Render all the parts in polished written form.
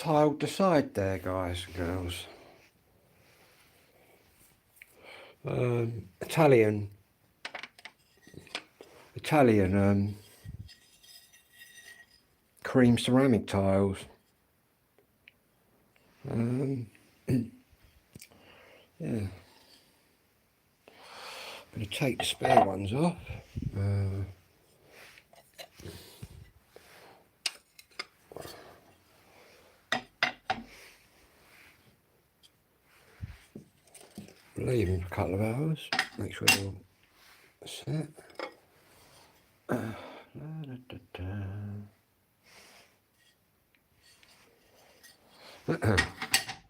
tiled the side there, guys and girls. Italian cream ceramic tiles. Yeah. I'm going to take the spare ones off. Leave them for a couple of hours. Make sure they're all set.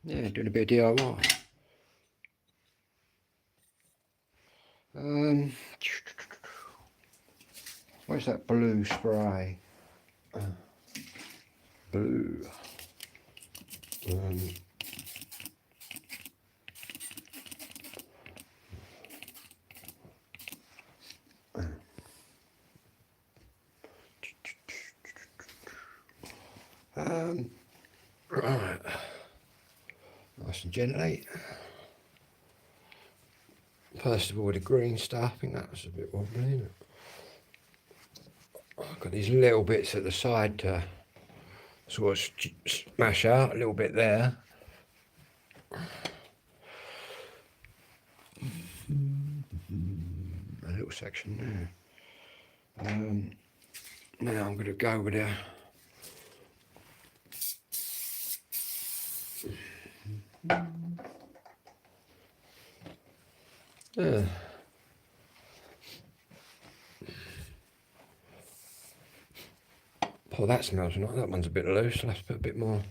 Yeah, doing a bit of DIY. Where's that blue spray? Blue. Right. Nice and gently. First of all, the green stuff, I think that was a bit wobbly. I've got these little bits at the side to sort of smash out, a little bit there. A little section there. Now I'm going to go with a oh, that smells nice. That one's a bit loose. Let's put a bit more.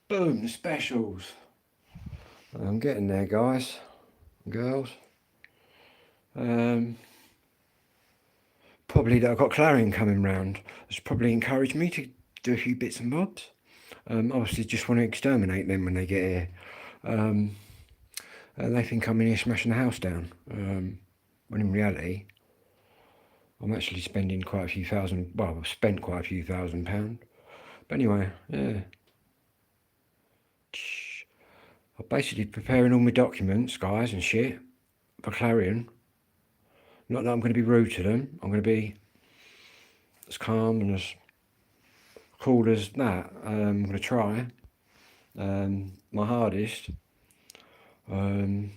Boom, the specials. I'm getting there, guys and girls. Probably that I've got Clarion coming round. It's probably encouraged me to do a few bits and bobs. Obviously just want to exterminate them when they get here. And they think I'm in here smashing the house down. When in reality, I'm actually spending quite a few thousand, well, I've spent quite a few £1,000. But anyway, yeah. I'm basically preparing all my documents, guys, and shit, for Clarion. Not that I'm going to be rude to them. I'm going to be as calm and as cool as that. I'm going to try my hardest. And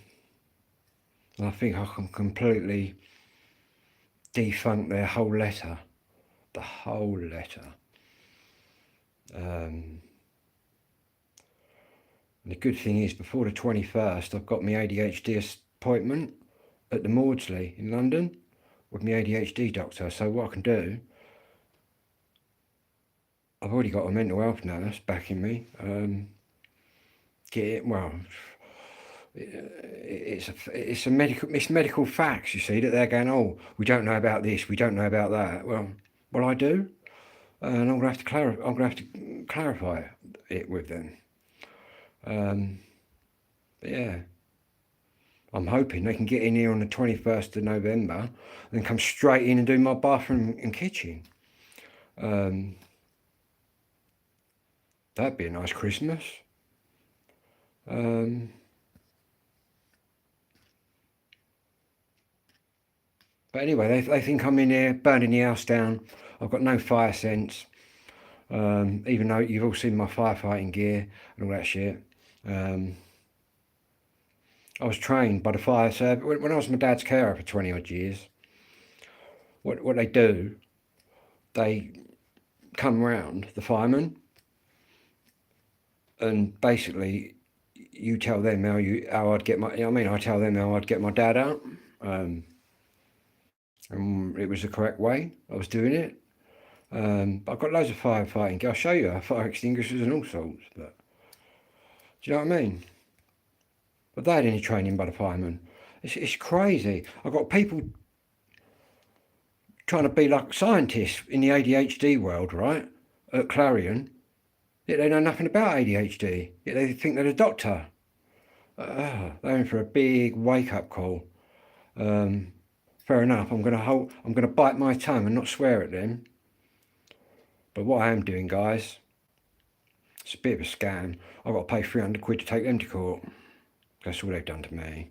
I think I can completely defunk their whole letter. The whole letter. And the good thing is, before the 21st, I've got my ADHD appointment at the Maudsley in London with my ADHD doctor. So what I can do, I've already got a mental health nurse backing me. Get it, well, it's medical facts, you see, that they're going, oh, we don't know about this, we don't know about that. Well, I do, and I'm going to have to clarify it with them. But yeah, I'm hoping they can get in here on the 21st of November and then come straight in and do my bathroom and kitchen. That'd be a nice Christmas. But anyway, they think I'm in here burning the house down. I've got no fire sense. Even though you've all seen my firefighting gear and all that shit. I was trained by the fire service when I was my dad's carer for 20 odd years. What they do, they come round, the firemen, and basically you tell them how I'd get my, I tell them how I'd get my dad out. And it was the correct way I was doing it. But I've got loads of firefighting gear. I'll show you fire extinguishers and all sorts, but do you know what I mean? But they had any training by the firemen. It's crazy. I've got people trying to be like scientists in the ADHD world, right? At Clarion. Yet they know nothing about ADHD. Yet they think they're a doctor. They're in for a big wake-up call. Fair enough. I'm gonna bite my tongue and not swear at them. But what I am doing, guys, it's a bit of a scam. I've got to pay 300 quid to take them to court. That's all they've done to me.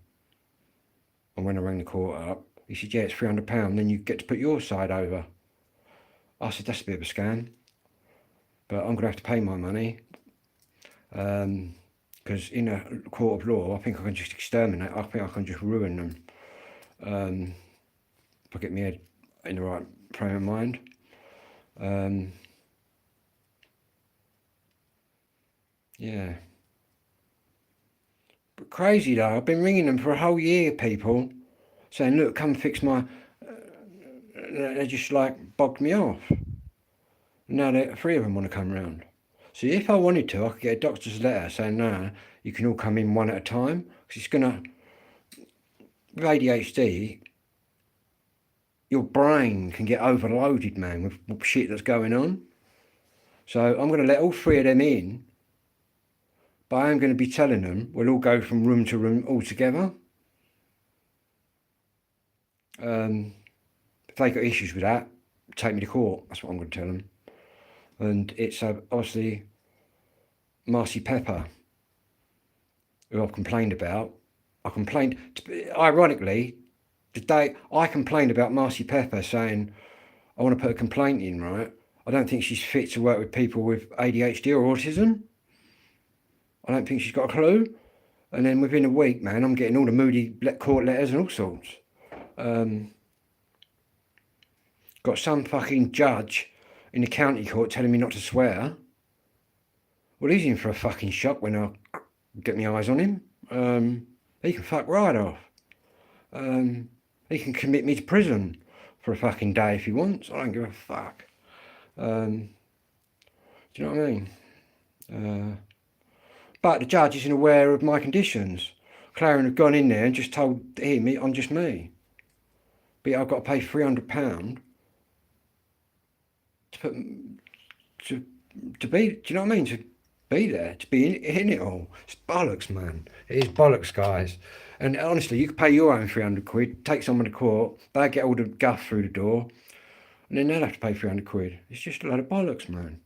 And when I rang the court up, he said, yeah, it's £300, then you get to put your side over. I said, that's a bit of a scam. But I'm going to have to pay my money. Because in a court of law, I think I can just exterminate. I think I can just ruin them. If I get my head in the right frame of mind. Yeah. But crazy though, I've been ringing them for a whole year, people, saying, look, come fix my... they just like bogged me off. Now three of them want to come round. So if I wanted to, I could get a doctor's letter saying, no, you can all come in one at a time. Because it's going to... With ADHD, your brain can get overloaded, man, with shit that's going on. So I'm going to let all three of them in. But I am going to be telling them we'll all go from room to room all together. If they got issues with that, take me to court. That's what I'm going to tell them. And it's obviously Marcy Pepper, who I've complained about. Ironically, the day I complained about Marcy Pepper saying, I want to put a complaint in, right? I don't think she's fit to work with people with ADHD or autism. I don't think she's got a clue. And then within a week, man, I'm getting all the moody court letters and all sorts. Got some fucking judge in the county court telling me not to swear. Well, he's in for a fucking shock when I get my eyes on him. He can fuck right off. He can commit me to prison for a fucking day if he wants. I don't give a fuck. Do you know what I mean? But the judge isn't aware of my conditions. Clarion had gone in there and just told him I'm just me. But I've got to pay £300 to be, do you know what I mean? To be there, to be in it all. It's bollocks, man. It is bollocks, guys. And honestly, you could pay your own 300 quid, take someone to court, they get all the guff through the door, and then they'll have to pay 300 quid. It's just a load of bollocks, man.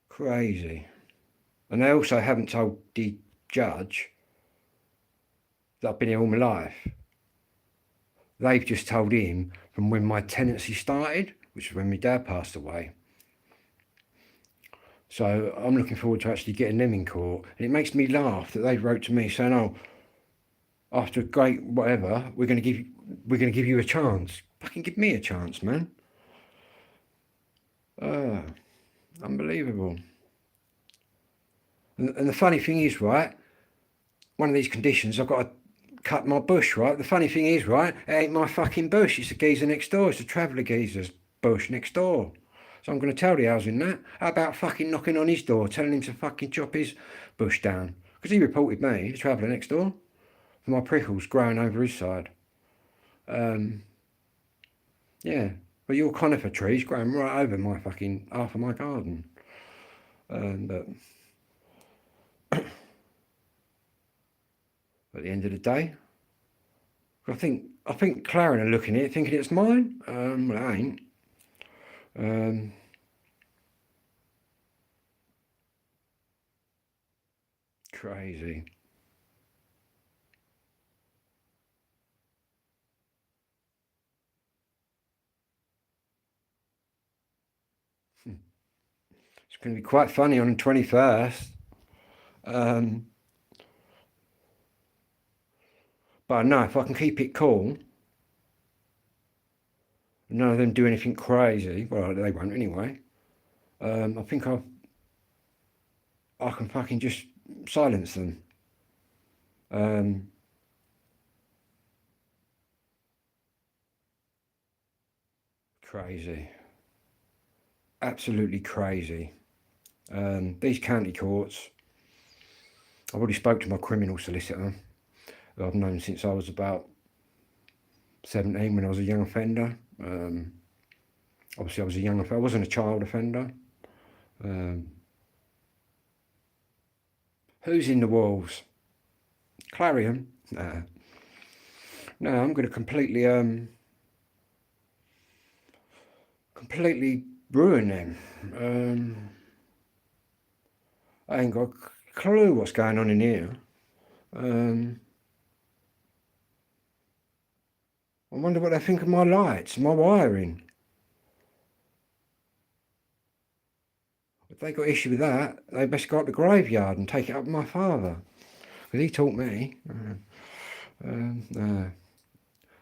Crazy. And they also haven't told the judge that I've been here all my life. They've just told him from when my tenancy started, which is when my dad passed away. So I'm looking forward to actually getting them in court. And it makes me laugh that they wrote to me saying, oh, after a great whatever, we're going to give you a chance. Fucking give me a chance, man. Unbelievable. And the funny thing is, right, one of these conditions, I've got to cut my bush, right? The funny thing is, right, it ain't my fucking bush. It's the geezer next door. It's the traveller geezer's bush next door. So I'm going to tell the housing that. How about fucking knocking on his door, telling him to fucking chop his bush down? Because he reported me, the traveller next door, for my prickles growing over his side. Yeah, but your conifer tree's growing right over my fucking half of my garden. But at the end of the day, I think Clarion are looking at it thinking it's mine. Well, it ain't. Crazy. It's going to be quite funny on the 21st. But I know if I can keep it cool, none of them do anything crazy. Well, they won't anyway. I think I can fucking just silence them. Crazy. Absolutely crazy. These county courts, I've already spoke to my criminal solicitor, who I've known since I was about 17 when I was a young offender. Obviously I was a young offender, I wasn't a child offender. Who's in the walls? Clarion? No. No, I'm going to completely ruin them. I ain't got a clue what's going on in here. I wonder what they think of my lights, my wiring. If they got issue with that, they best go up the graveyard and take it up with my father. Because he taught me. No.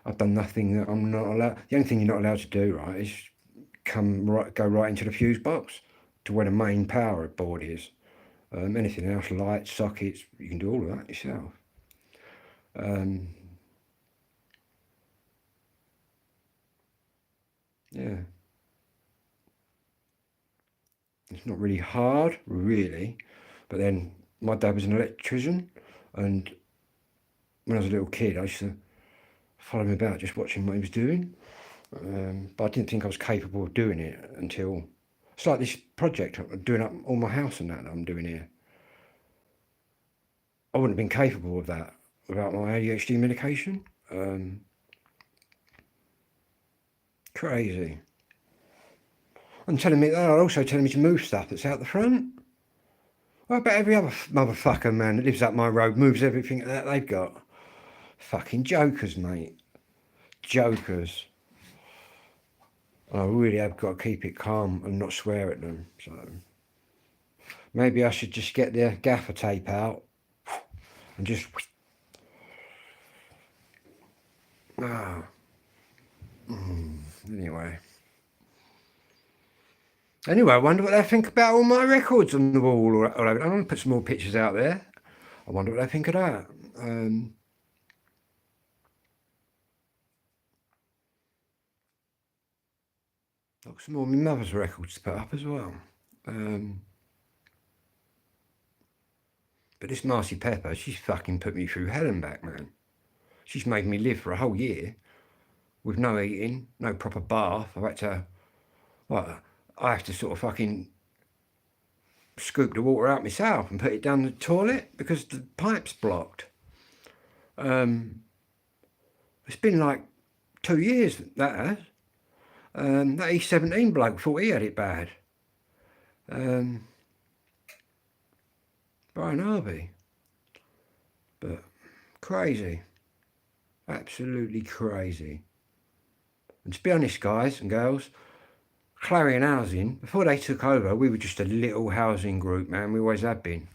I've done nothing that I'm not allowed. The only thing you're not allowed to do, right, is go right into the fuse box to where the main power board is. Anything else, lights, sockets, you can do all of that yourself. Yeah. It's not really hard, really. But then my dad was an electrician, and when I was a little kid, I used to follow him about just watching what he was doing. But I didn't think I was capable of doing it until it's like this project, doing up all my house and that I'm doing here. I wouldn't have been capable of that without my ADHD medication. Crazy. And telling me that, also telling me to move stuff that's out the front. Well, I bet every other motherfucker, man, that lives up my road moves everything that they've got. Fucking jokers, mate. Jokers. I really have got to keep it calm and not swear at them. So maybe I should just get the gaffer tape out and just. Anyway. Anyway, I wonder what they think about all my records on the wall. I'm going to put some more pictures out there. I wonder what they think of that. Got some more of my mother's records to put up as well. But this Marcy Pepper, she's fucking put me through hell and back, man. She's made me live for a whole year with no eating, no proper bath. I have to sort of fucking scoop the water out myself and put it down the toilet because the pipe's blocked. It's been like 2 years, that has. That E17 bloke thought he had it bad. Brian Harvey. But crazy. Absolutely crazy. And to be honest, guys and girls, Clarion Housing, before they took over, we were just a little housing group, man. We always have been.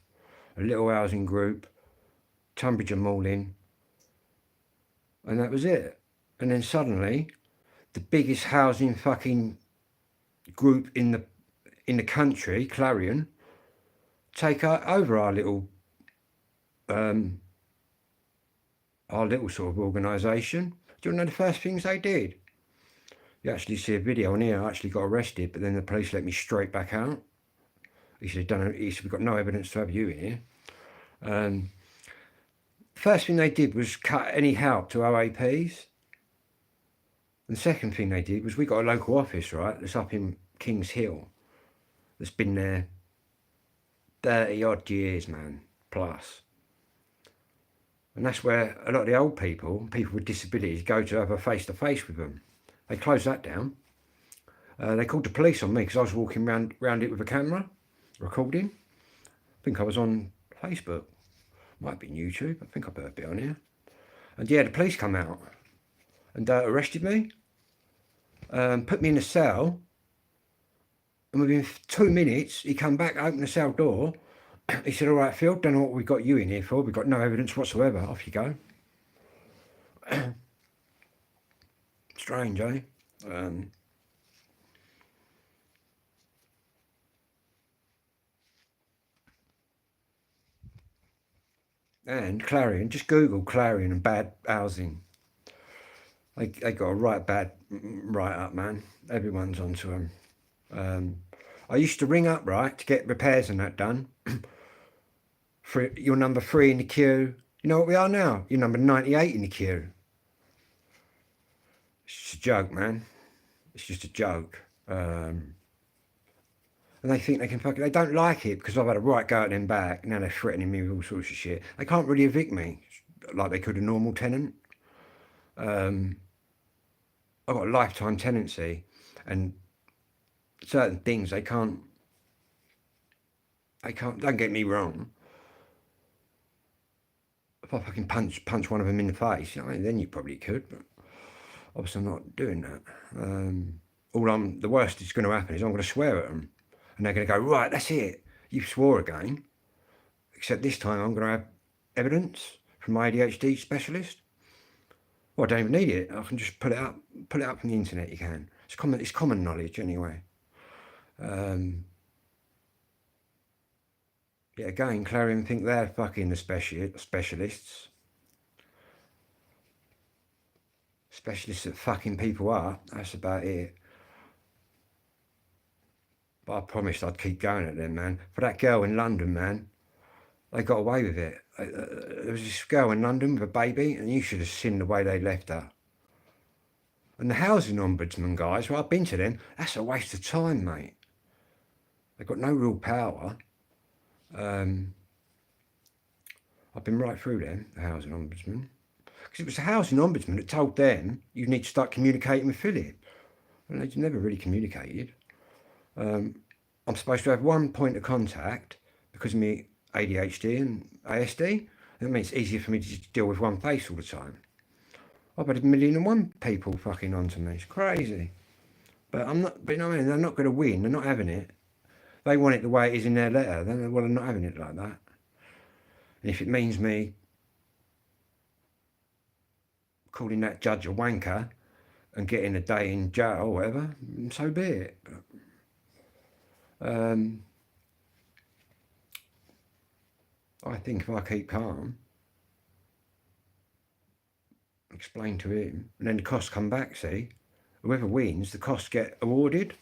A little housing group, Tunbridge and Malling, and that was it. And then suddenly, the biggest housing fucking group in the country, Clarion, take over our little sort of organisation. Do you know the first things they did? You actually see a video on here. I actually got arrested, but then the police let me straight back out. He said, we've got no evidence to have you in here. First thing they did was cut any help to OAPs. And the second thing they did was we got a local office, right, that's up in Kings Hill, that's been there 30 odd years, man, plus. And that's where a lot of the old people with disabilities, go to have a face-to-face with them. They closed that down. They called the police on me because I was walking around it with a camera, recording. I think I was on Facebook. Might be YouTube. I think I put a bit on here. And yeah, the police come out and arrested me, put me in a cell. And within 2 minutes, he come back, opened the cell door. He said, all right, Phil, don't know what we got you in here for. We've got no evidence whatsoever. Off you go. Strange, eh? And Clarion, just Google Clarion and bad housing. They got a right up, man. Everyone's onto them. I used to ring up, right, to get repairs and that done. You're number 3 in the queue. You know what we are now? You're number 98 in the queue. It's just a joke, man. It's just a joke. And And they think they can fucking, they don't like it because I've had a right go at them back. Now they're threatening me with all sorts of shit. They can't really evict me like they could a normal tenant. I've got a lifetime tenancy, and certain things they can't, don't get me wrong. If I fucking punch one of them in the face, you know, then you probably could, but obviously I'm not doing that. The worst that's going to happen is I'm going to swear at them, and they're going to go, right, that's it, you swore again, except this time I'm going to have evidence from my ADHD specialist. Well, I don't even need it. I can just pull it up from the internet. You can. It's common knowledge anyway. Yeah, again, Clarion think they're fucking the specialists. Specialists at fucking people up. That's about it. But I promised I'd keep going at them, man. For that girl in London, man, they got away with it. There was this girl in London with a baby, and you should have seen the way they left her. And the housing ombudsman guys, well, I've been to them, that's a waste of time, mate. They've got no real power. I've been right through them, the housing ombudsman. Because it was the housing ombudsman that told them you need to start communicating with Philip. And they never really communicated. I'm supposed to have one point of contact because of my ADHD and ASD. That means it's easier for me to just deal with one face all the time. I've had 1,000,001 people fucking onto me. It's crazy. But I'm not, but you know what I mean? They're not going to win. They're not having it. They want it the way it is in their letter. Then, well, I'm not having it like that. And if it means me calling that judge a wanker and getting a day in jail or whatever, so be it. But, I think if I keep calm, explain to him, and then the costs come back, see, whoever wins, the costs get awarded.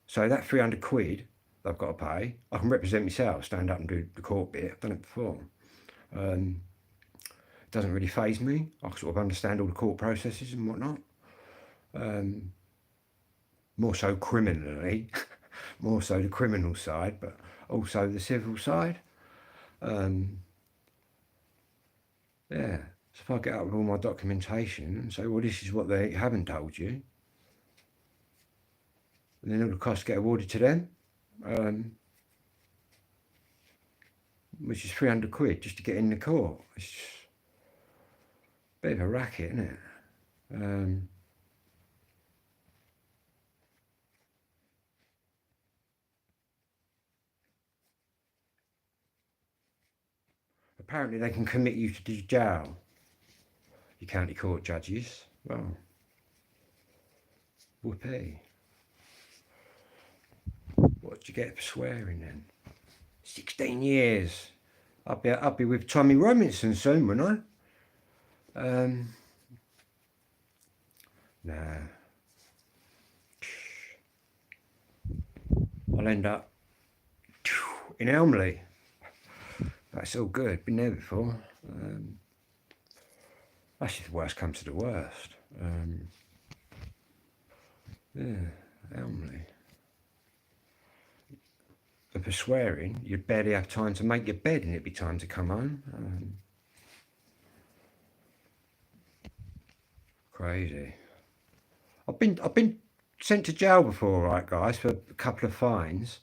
So that 300 quid I've got to pay, I can represent myself, stand up and do the court bit. I've done it before. It doesn't really faze me. I sort of understand all the court processes and whatnot. More so criminally, more so the criminal side, but also the civil side. Yeah, so if I get up with all my documentation and say, well, this is what they haven't told you, and then all the costs get awarded to them, which is 300 quid just to get in the court. It's just a bit of a racket, isn't it? Apparently they can commit you to jail, you county court judges. Well, whoopee. What did you get for swearing then? 16 years. I'll be with Tommy Robinson soon, won't I? Nah. I'll end up in Elmley. That's all good. Been there before. That's if the worst comes to the worst. Yeah, Elmley. But for swearing, you'd barely have time to make your bed, and it'd be time to come home. Crazy. I've been sent to jail before, right, guys, for a couple of fines.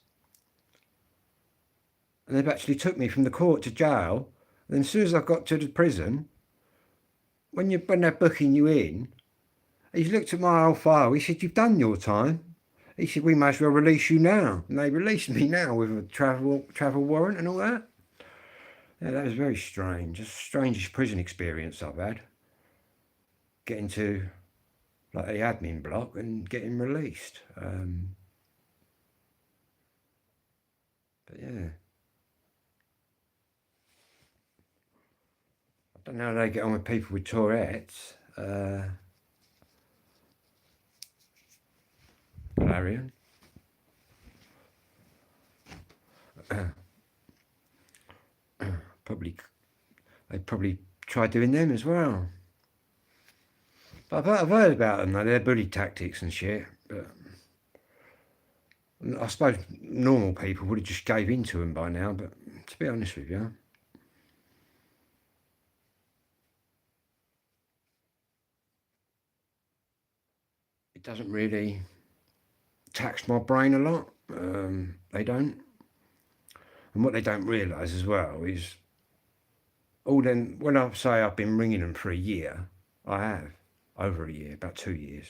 And they've actually took me from the court to jail. And then as soon as I got to the prison, when they're booking you in, he looked at my old file. He said, "You've done your time." He said, "We might as well release you now." And they released me now with a travel warrant and all that. Yeah, that was very strange. It's the strangest prison experience I've had. Getting to like the admin block and getting released. But yeah. I don't know how they get on with people with Tourette's. Clarion. They probably try doing them as well. But I've heard about them, though. They're bully tactics and shit. But I suppose normal people would have just gave in to them by now, but to be honest with you, it doesn't really tax my brain a lot. They don't. And what they don't realise as well is all them, when I say I've been ringing them for a year, I have, over a year, about 2 years.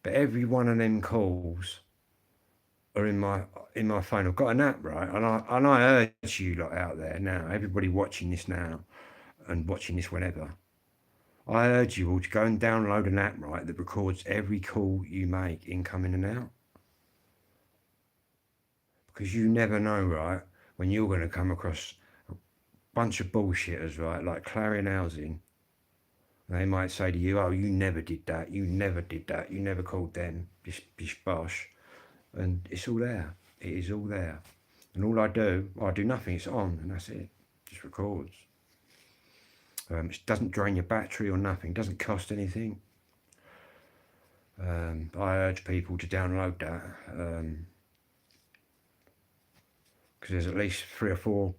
But every one of them calls are in my phone. I've got an app, right? And I urge you lot out there now, everybody watching this now and watching this whenever, I urge you all to go and download an app, right, that records every call you make, incoming and out. Because you never know, right, when you're going to come across a bunch of bullshitters, right, like Clarion Housing. They might say to you, oh, you never did that, you never did that, you never called them, bish bosh. And it's all there. It is all there. And all I do nothing, it's on, and that's it. It just records. It doesn't drain your battery or nothing, it doesn't cost anything. I urge people to download that, because there's at least 3 or 4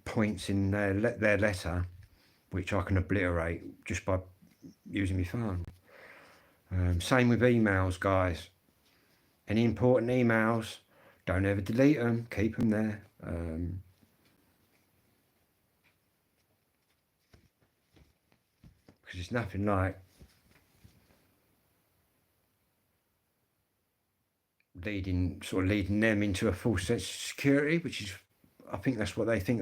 points in their letter which I can obliterate just by using my phone. Same with emails, guys. Any important emails, don't ever delete them, keep them there. Because it's nothing like leading them into a false sense of security, which is, I think that's what they think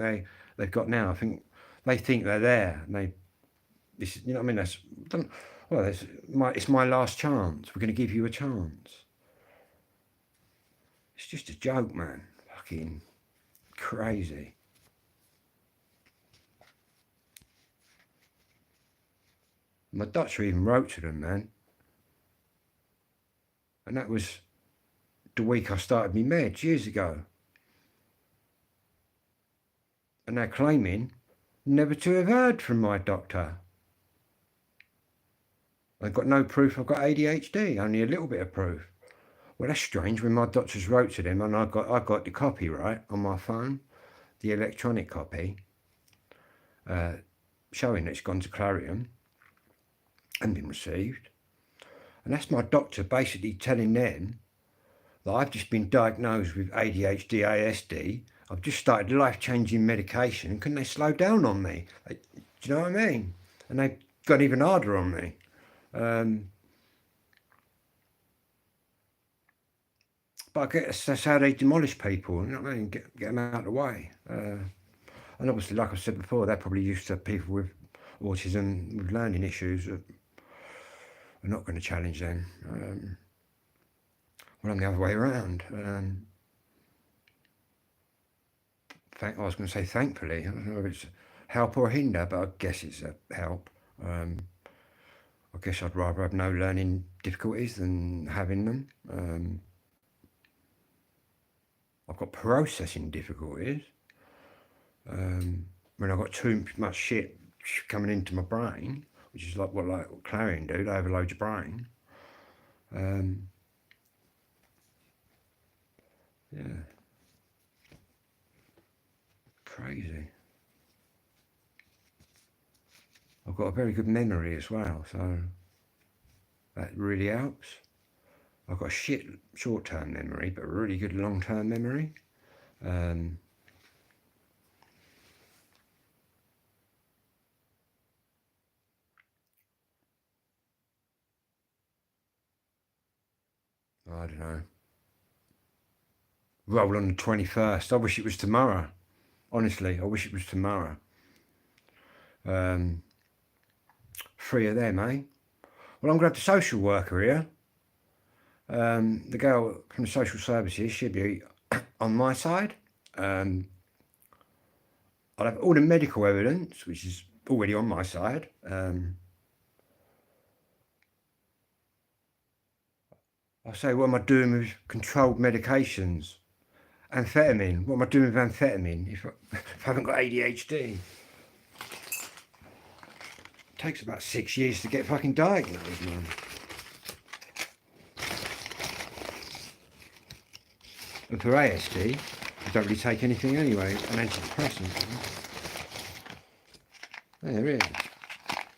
they've got now. I think they think they're there, and you know what I mean? It's my last chance. We're going to give you a chance. It's just a joke, man. Fucking crazy. My doctor even wrote to them, man. And that was the week I started my meds years ago. And they're claiming never to have heard from my doctor. I've got no proof I've got ADHD, only a little bit of proof. Well, that's strange. When my doctors wrote to them, and I got the copy, right, on my phone, the electronic copy, showing that it's gone to Clarion and been received. And that's my doctor basically telling them that I've just been diagnosed with ADHD, ASD. I've just started life-changing medication. Couldn't they slow down on me? Do you know what I mean? And they've gone even harder on me. But I guess that's how they demolish people, you know what I mean? Get them out of the way. And obviously, like I said before, they're probably used to people with autism, with learning issues. Are not going to challenge them. Well, I'm the other way around. I was going to say thankfully. I don't know if it's help or hinder, but I guess it's a help. I guess I'd rather have no learning difficulties than having them. I've got processing difficulties. When I've got too much shit coming into my brain, which is like what Clarion do, they overload your brain. Yeah. Crazy. I've got a very good memory as well, so that really helps. I've got a shit short-term memory, but a really good long-term memory. I don't know. Roll on the 21st. I wish it was tomorrow. Honestly, I wish it was tomorrow. 3 of them, eh? Well, I'm going to have the social worker here. The girl from the social services should be on my side. I'll have all the medical evidence, which is already on my side. I'll say, what am I doing with controlled medications? Amphetamine. What am I doing with amphetamine if I haven't got ADHD? It takes about 6 years to get fucking diagnosed, man. And for ASD, I don't really take anything anyway, an antidepressant. There it is.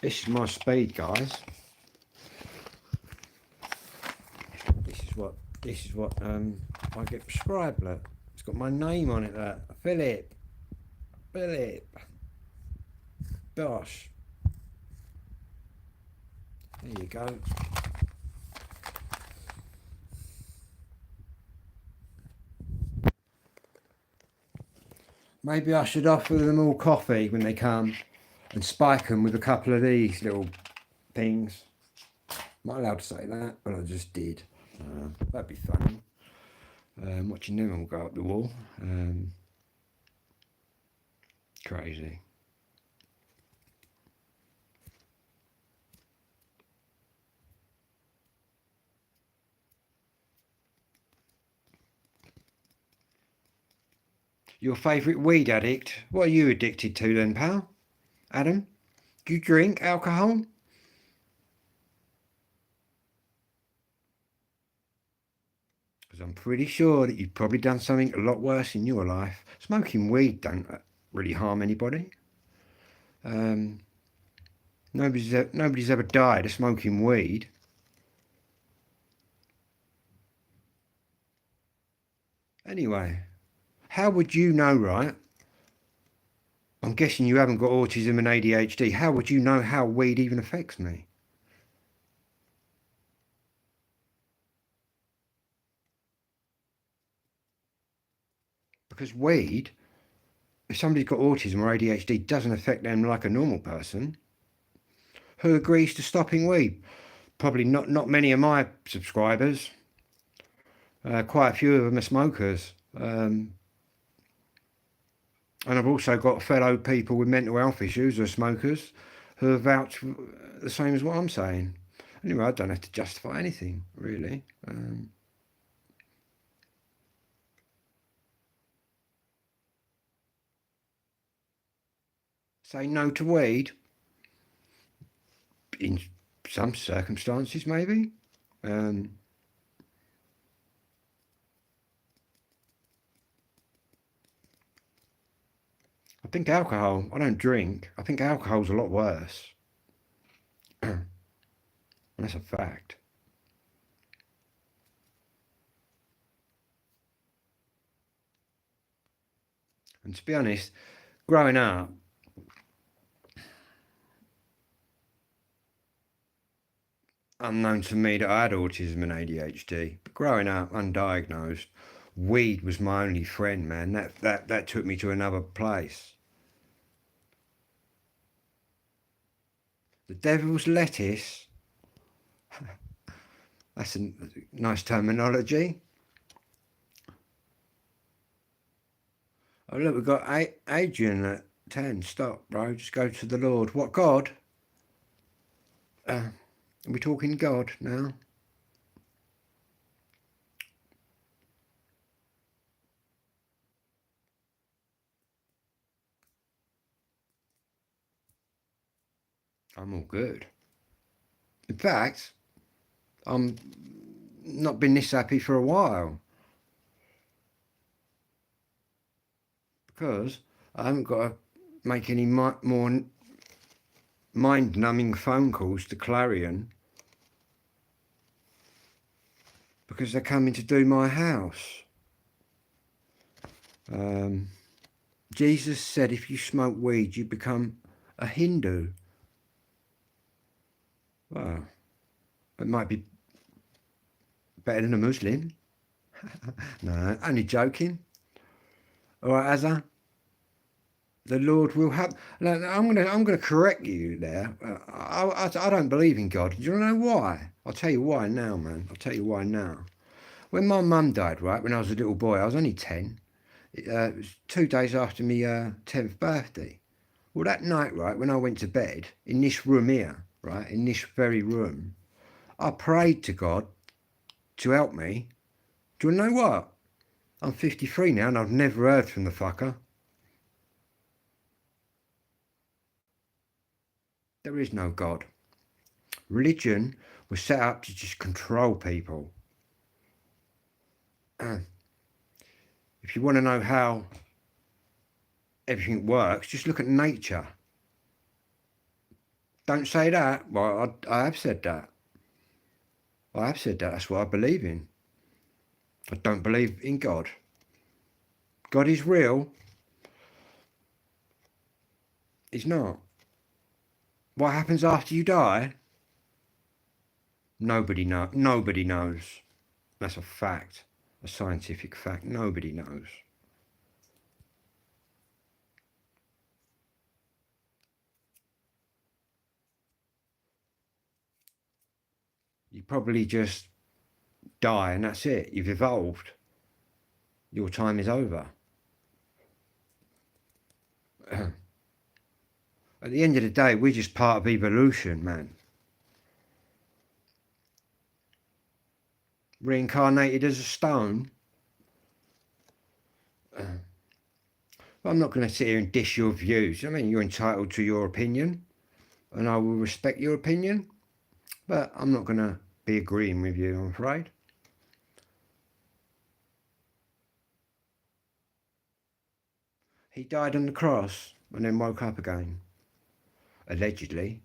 This is my speed, guys. This is what I get prescribed. Look, it's got my name on it. Look, Philip Bosch. There you go. Maybe I should offer them all coffee when they come and spike them with a couple of these little things. I'm not allowed to say that, but I just did. That'd be funny. Watching them all go up the wall. Crazy. Your favourite weed addict? What are you addicted to then, pal? Adam? Do you drink alcohol? Because I'm pretty sure that you've probably done something a lot worse in your life. Smoking weed don't really harm anybody. Nobody's ever died of smoking weed. Anyway, how would you know, right? I'm guessing you haven't got autism and ADHD. How would you know how weed even affects me? Because weed, if somebody's got autism or ADHD, doesn't affect them like a normal person. Who agrees to stopping weed? Probably not many of my subscribers. Quite a few of them are smokers. And I've also got fellow people with mental health issues who are smokers who are vouched the same as what I'm saying. Anyway, I don't have to justify anything, really. Say no to weed in some circumstances, maybe. I think alcohol, I don't drink. I think alcohol's a lot worse. And that's a fact. And to be honest, growing up, unknown to me that I had autism and ADHD, but growing up undiagnosed, weed was my only friend, man. That took me to another place. The devil's lettuce. That's a nice terminology. Oh look, we've got Adrian at 10. Stop, bro. Just go to the Lord. What, God? Are we talking God now? I'm all good. In fact, I'm not been this happy for a while. Because I haven't got to make any more mind-numbing phone calls to Clarion because they're coming to do my house. Jesus said if you smoke weed, you become a Hindu. Well, it might be better than a Muslim. No, only joking. All right, Azza. The Lord will have. I'm gonna correct you there. I don't believe in God. Do you know why? I'll tell you why now, man. I'll tell you why now. When my mum died, right, when I was a little boy, I was only 10. It was 2 days after my 10th birthday. Well, that night, right, when I went to bed in this room here, right, in this very room, I prayed to God to help me. Do you know what? I'm 53 now, and I've never heard from the fucker. There is no God. Religion was set up to just control people. If you want to know how everything works, just look at nature. Don't say that. Well, I have said that. I have said that. That's what I believe in. I don't believe in God. God is real. He's not. What happens after you die? Nobody knows. That's a fact. A scientific fact. Nobody knows. You probably just die and that's it. You've evolved. Your time is over. At the end of the day, we're just part of evolution, man. Reincarnated as a stone. I'm not going to sit here and dish your views. I mean, you're entitled to your opinion, and I will respect your opinion, but I'm not going to be agreeing with you, I'm afraid. He died on the cross and then woke up again, allegedly.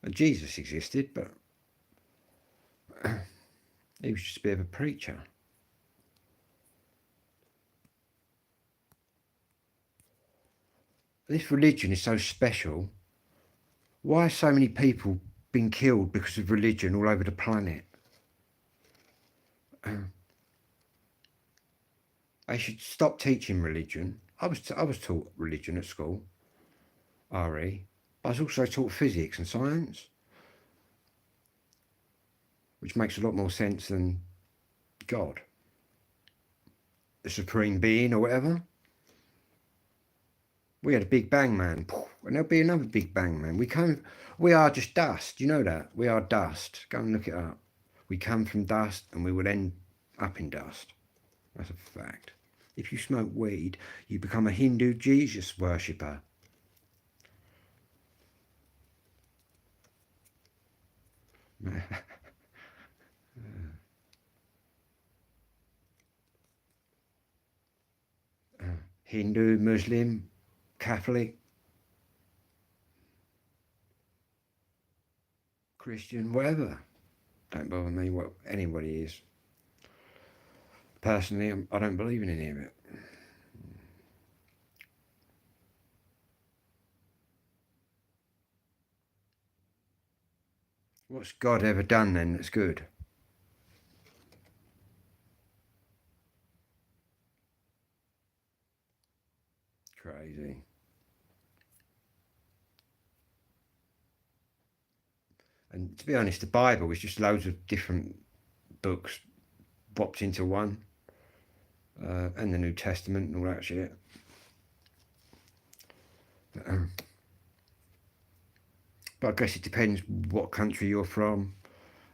And Jesus existed, but he was just a bit of a preacher. This religion is so special. Why are so many people being killed because of religion all over the planet? They should stop teaching religion. I was taught religion at school, RE. But I was also taught physics and science, which makes a lot more sense than God, the supreme being or whatever. We had a Big Bang Man, and there'll be another Big Bang Man. We are just dust. You know that? We are dust. Go and look it up. We come from dust and we will end up in dust. That's a fact. If you smoke weed, you become a Hindu Jesus worshipper. Hindu, Muslim, Catholic, Christian, whatever. Don't bother me what anybody is. Personally, I don't believe in any of it. What's God ever done then that's good? Crazy. And to be honest, the Bible is just loads of different books bopped into one, and the New Testament and all that shit. But I guess it depends what country you're from.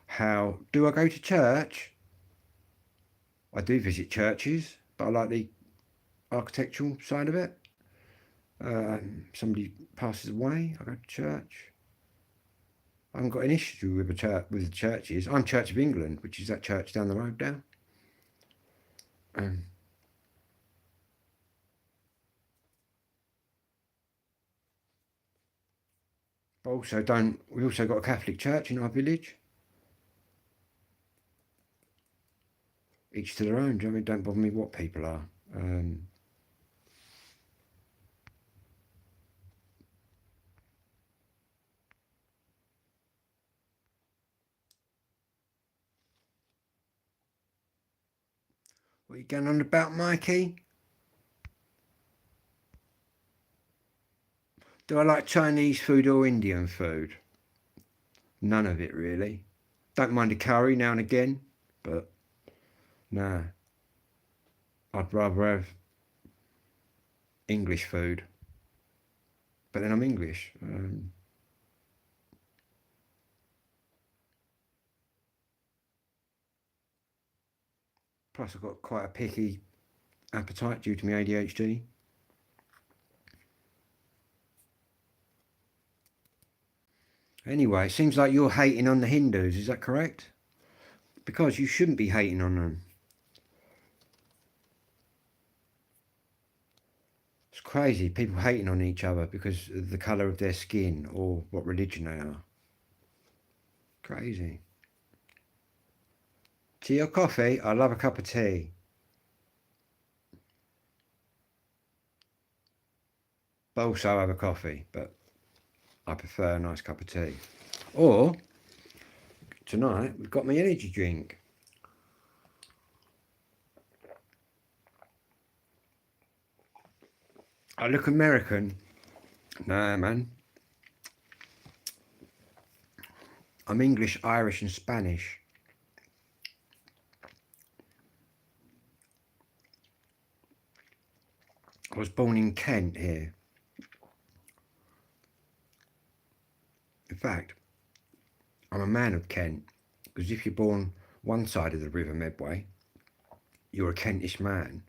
How do I go to church? I do visit churches, but I like the architectural side of it. Somebody passes away, I go to church. I haven't got an issue with the churches. I'm Church of England, which is that church down the road now. But we also got a Catholic church in our village. Each to their own. Do you know what I mean? Don't bother me what people are. What are you going on about, Mikey? Do I like Chinese food or Indian food? None of it really. Don't mind a curry now and again, but nah. I'd rather have English food. But then I'm English. Plus I've got quite a picky appetite due to my ADHD. Anyway, it seems like you're hating on the Hindus, is that correct? Because you shouldn't be hating on them. It's crazy, people hating on each other because of the colour of their skin or what religion they are. Crazy. Tea or coffee? I love a cup of tea. But also I have a coffee, but I prefer a nice cup of tea. Or, tonight, we've got my energy drink. I look American. Nah, man. I'm English, Irish and Spanish. I was born in Kent here. In fact, I'm a man of Kent, because if you're born one side of the River Medway, you're a Kentish man.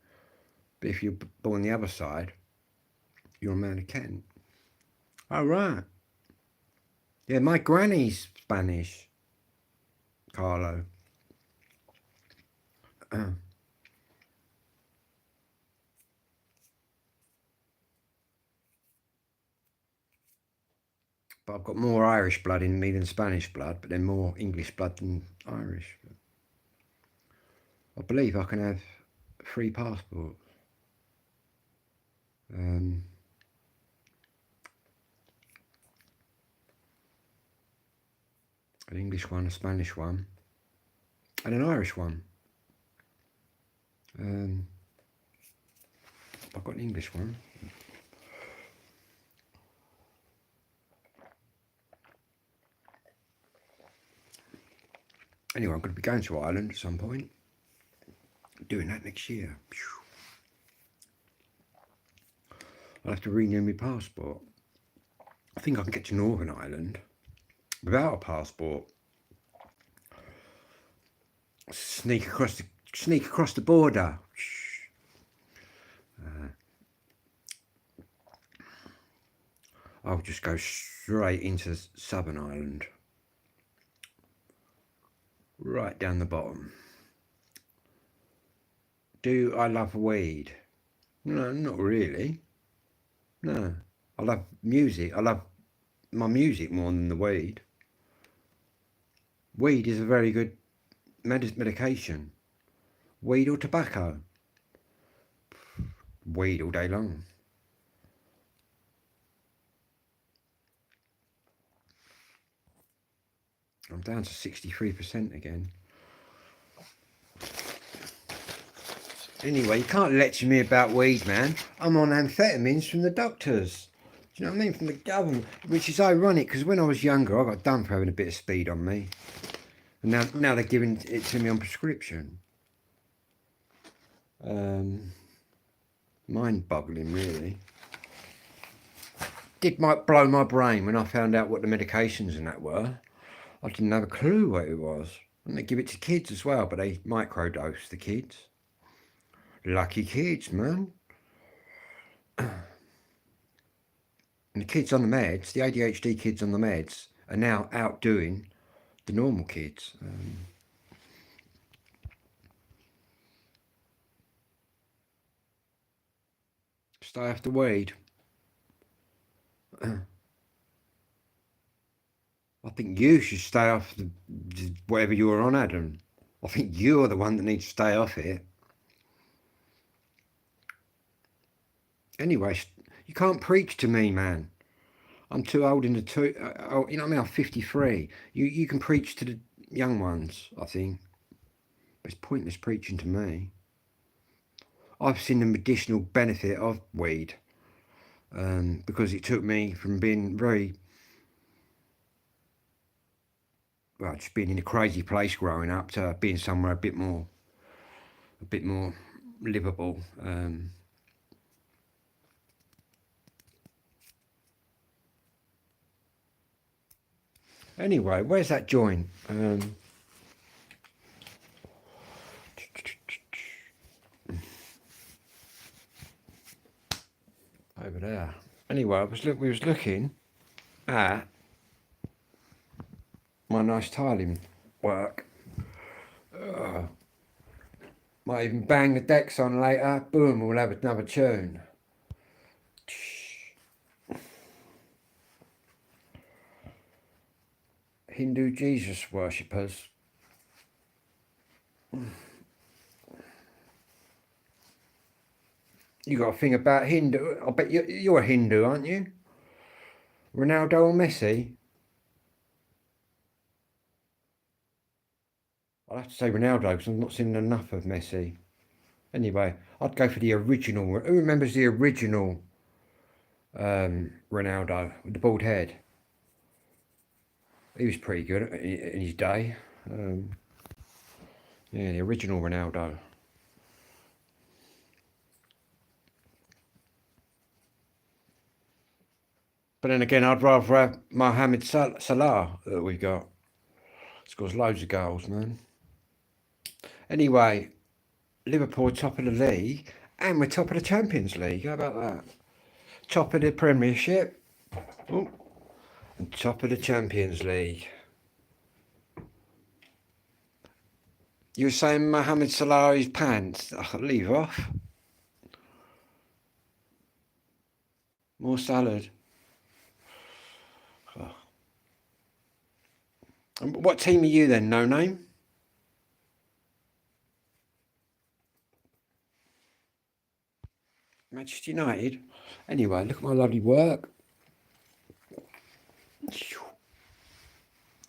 But if you're born the other side, you're a man of Kent. Oh, right. Yeah, my granny's Spanish, Carlo. But I've got more Irish blood in me than Spanish blood, but then more English blood than Irish. I believe I can have 3 passports. An English one, a Spanish one, and an Irish one. I've got an English one. Anyway, I'm going to be going to Ireland at some point. Doing that next year. I'll have to renew my passport. I think I can get to Northern Ireland without a passport. Sneak across the border. I'll just go straight into Southern Ireland. Right down the bottom. Do I love weed? No, not really. No. I love music. I love my music more than the weed. Weed is a very good medication. Weed or tobacco? Weed all day long. I'm down to 63% again. Anyway, you can't lecture me about weed, man. I'm on amphetamines from the doctors. Do you know what I mean? From the government. Which is ironic, because when I was younger, I got done for having a bit of speed on me. And now they're giving it to me on prescription. Mind-boggling, really. Might blow my brain when I found out what the medications and that were. I didn't have a clue what it was. And they give it to kids as well, but they microdose the kids. Lucky kids, man. And the kids on the meds, the ADHD kids on the meds, are now outdoing the normal kids. Stay off the weed. I think you should stay off whatever you were on, Adam. I think you're the one that needs to stay off it. Anyway, you can't preach to me, man. I'm too old in the you know what I mean? I'm 53. You can preach to the young ones, I think. But it's pointless preaching to me. I've seen the medicinal benefit of weed because it took me from being just being in a crazy place growing up to being somewhere a bit more livable. Anyway, where's that joint? Over there. Anyway, we was looking at my nice tiling work. Might even bang the decks on later. Boom, we'll have another tune. Hindu Jesus worshippers. You got a thing about Hindu? I bet you're a Hindu, aren't you? Ronaldo or Messi? I'll have to say Ronaldo because I've not seen enough of Messi. Anyway, I'd go for the original. Who remembers the original Ronaldo with the bald head? He was pretty good in his day. Yeah, the original Ronaldo. But then again, I'd rather have Mohamed Salah that we got. Scores loads of goals, man. Anyway, Liverpool top of the league, and we're top of the Champions League. How about that? Top of the Premiership, and top of the Champions League. You were saying Mohamed Salah's pants. I'll leave off. More salad. Oh. What team are you then, No Name? Manchester United. Anyway, look at my lovely work.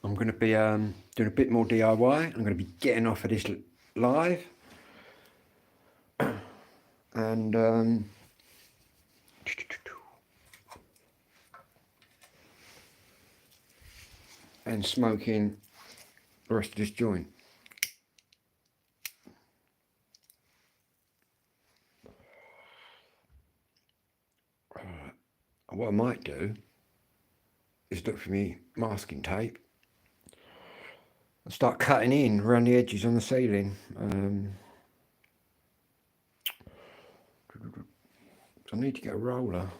I'm going to be doing a bit more DIY. I'm going to be getting off of this live. And smoking the rest of this joint. What I might do is look for me masking tape and start cutting in around the edges on the ceiling. I need to get a roller.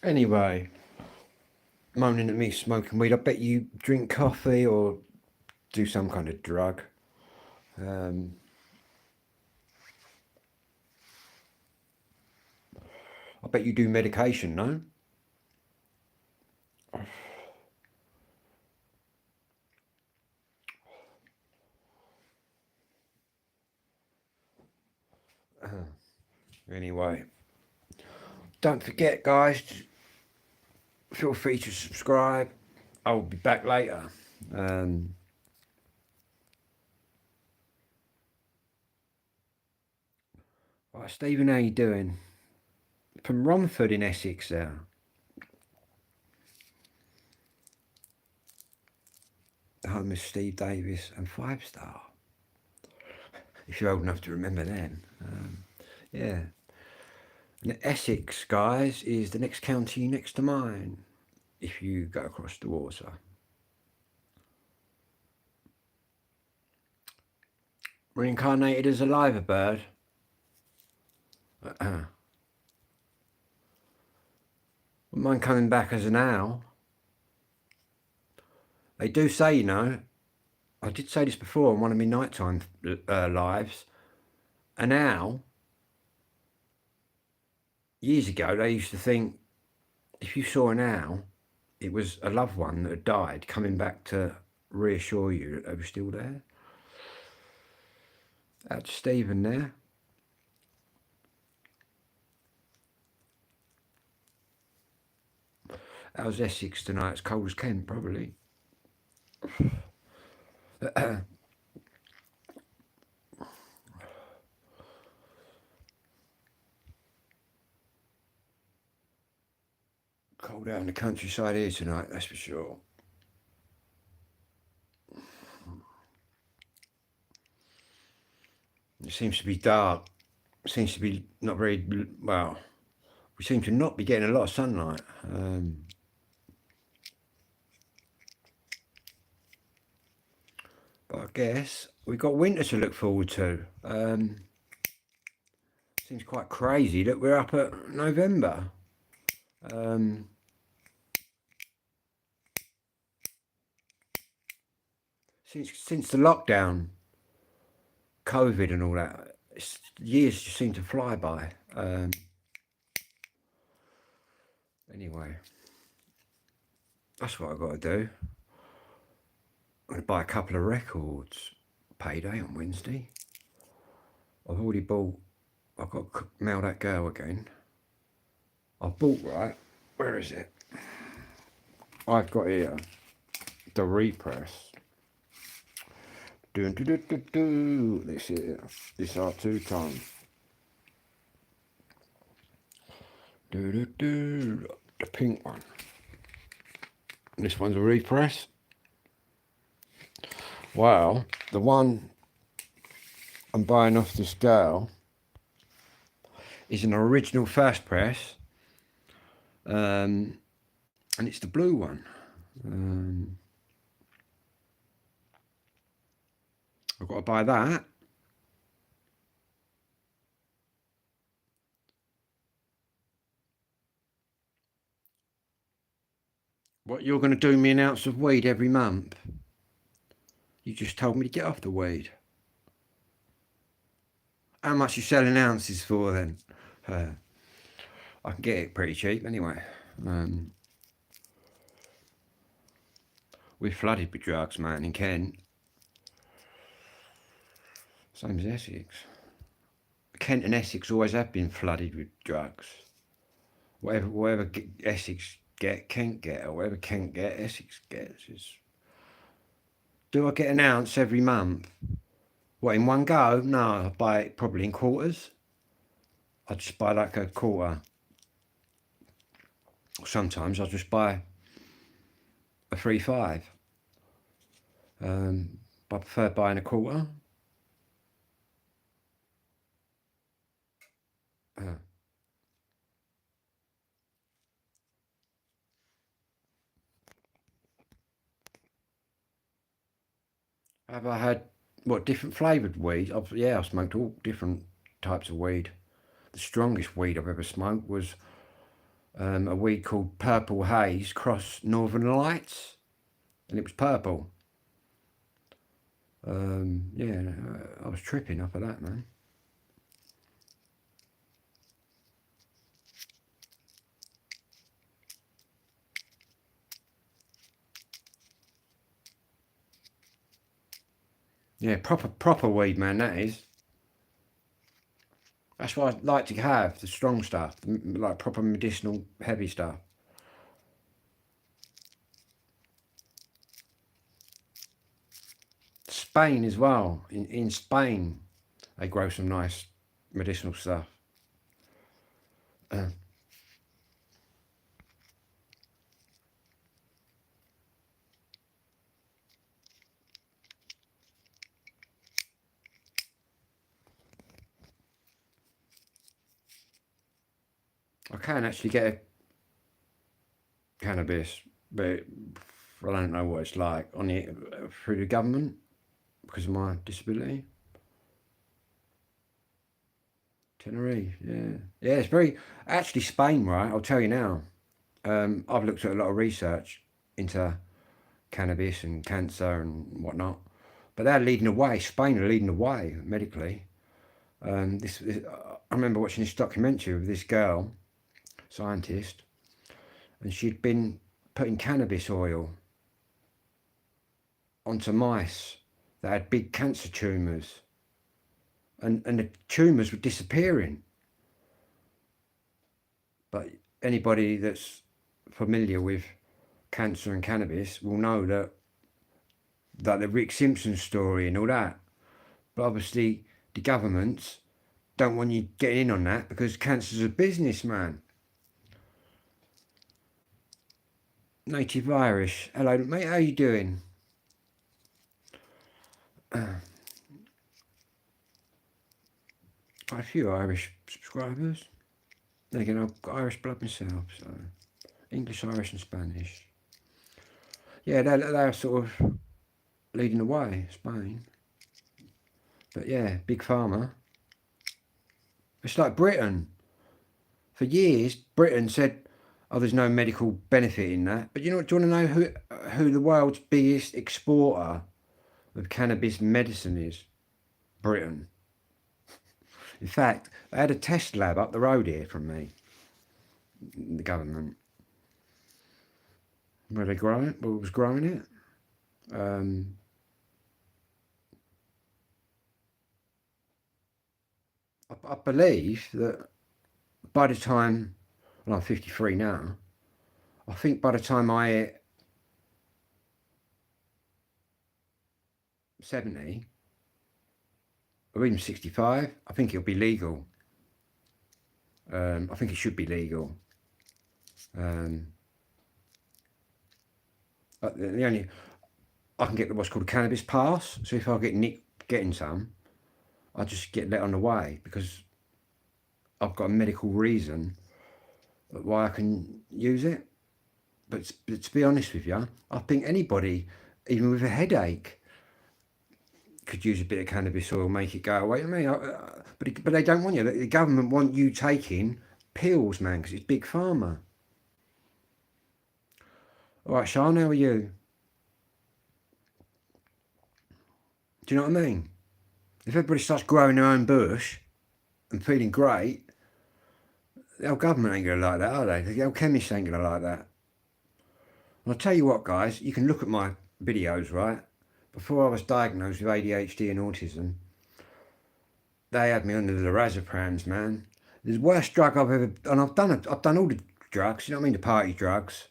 Anyway, moaning at me smoking weed. I bet you drink coffee or do some kind of drug. I bet you do medication, no? Anyway, don't forget, guys, feel free to subscribe. I'll be back later. Right, Stephen, how you doing? From Romford in Essex there. The home of Steve Davis and 5 Star. If you're old enough to remember then. Yeah. And Essex, guys, is the next county next to mine. If you go across the water. Reincarnated as a liver bird. Wouldn't mind coming back as an owl. They do say, you know, I did say this before on one of my nighttime lives, an owl, years ago, they used to think if you saw an owl, it was a loved one that had died coming back to reassure you that they were still there. That's Stephen there. How's Essex tonight? It's cold as Kent, probably. Cold out in the countryside here tonight, that's for sure. It seems to be dark. It seems to be not very, well, we seem to not be getting a lot of sunlight. But I guess we've got winter to look forward to. Seems quite crazy that we're up at November. Since the lockdown, COVID and all that, years just seem to fly by. Anyway, that's what I've got to do. I'm going to buy a couple of records. Payday on Wednesday. I've already bought. I've got to mail that girl again. I've bought, right? Where is it? I've got here the repress. This here. This R2 tone. The pink one. This one's a repress. Well, the one I'm buying off this girl is an original fast press, and it's the blue one. I've got to buy that. What, you're going to do me an ounce of weed every month? You just told me to get off the weed. How much you selling ounces for then? I can get it pretty cheap anyway. We're flooded with drugs, man, in Kent. Same as Essex. Kent and Essex always have been flooded with drugs. Whatever Essex get, Kent get, or whatever Kent get, Essex gets. Do I get an ounce every month? What, in one go? No, I buy it probably in quarters. I just buy like a quarter. Sometimes I'll just buy a 3.5. I prefer buying a quarter. Have I had, what, different flavoured weed? Yeah, I've smoked all different types of weed. The strongest weed I've ever smoked was a weed called Purple Haze cross Northern Lights, and it was purple. Yeah, I was tripping off of that, man. Yeah, proper weed, man, that is. That's what I like to have, the strong stuff, like proper medicinal, heavy stuff. Spain as well. In Spain, they grow some nice medicinal stuff. I can actually get a cannabis, but I don't know what it's like on the through the government because of my disability. Tenerife, yeah, yeah. It's very actually Spain, right? I'll tell you now. I've looked at a lot of research into cannabis and cancer and whatnot, but they're leading the way. Spain are leading the way medically. I remember watching this documentary of this girl, scientist, and she'd been putting cannabis oil onto mice that had big cancer tumours, and the tumours were disappearing. But anybody that's familiar with cancer and cannabis will know that the Rick Simpson story and all that. But obviously the governments don't want you getting in on that because cancer's a business, man. Native Irish, hello mate, how you doing? Quite a few Irish subscribers. Then again, I've got Irish blood myself, so English, Irish, and Spanish. Yeah, they're sort of leading the way, Spain. But yeah, big pharma. It's like Britain. For years, Britain said, "Oh, there's no medical benefit in that." But do you want to know who the world's biggest exporter of cannabis medicine is? Britain. In fact, they had a test lab up the road here from me, the government. where they grow it, where it was growing it. I believe that by the time, well, I'm 53 now, I think by the time I hit 70 or even 65, I think it'll be legal. I think it should be legal. The only I can get what's called a cannabis pass. So if I get nicked getting some, I just get let on the way because I've got a medical reason why I can use it. But to be honest with you, I think anybody, even with a headache, could use a bit of cannabis oil, make it go away. I mean, but they don't want you. The government want you taking pills, man, because it's big pharma. All right, Sean, how are you? Do you know what I mean? If everybody starts growing their own bush and feeling great, the old government ain't going to like that, are they? The old chemists ain't going to like that. And I'll tell you what, guys, you can look at my videos, right? Before I was diagnosed with ADHD and autism, they had me under the lorazaprams, man. The worst drug I've ever, and I've done all the drugs, you know what I mean, the party drugs.